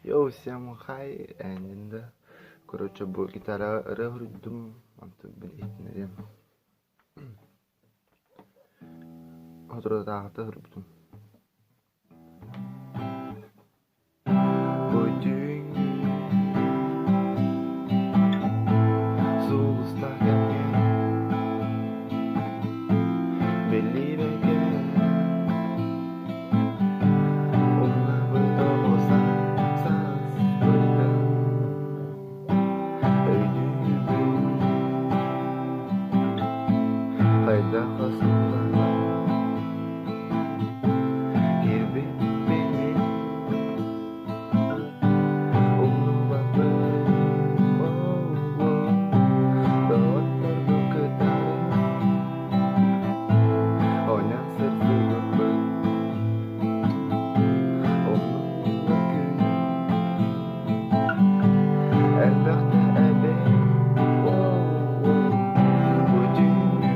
Yo, siamo Hai and короче, kita röhrdüm antu bilitnerim. Hodro tahta hırbdum. Bugün solstakken belli väggen. Ona berdosa sas berikan ödüğümü hayda hasıtlarla girbi benim umlu bakı Doğatlar bu kadar ona sırtı Elbette ebe bu dünya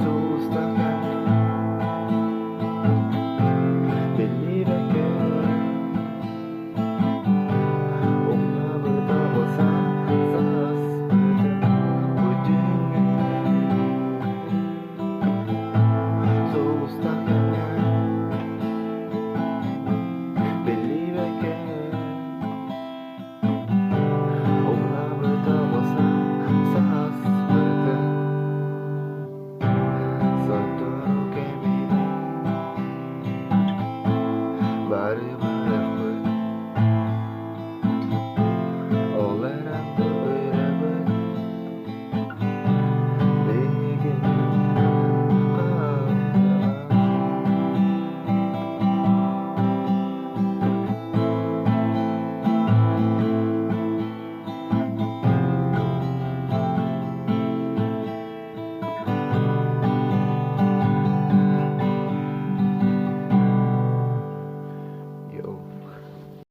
soğustaken belli väggen Ona berdosa sas berikan bu dünya soğustaken belli väggen Ona berdosa sas berikan Satu kemini baru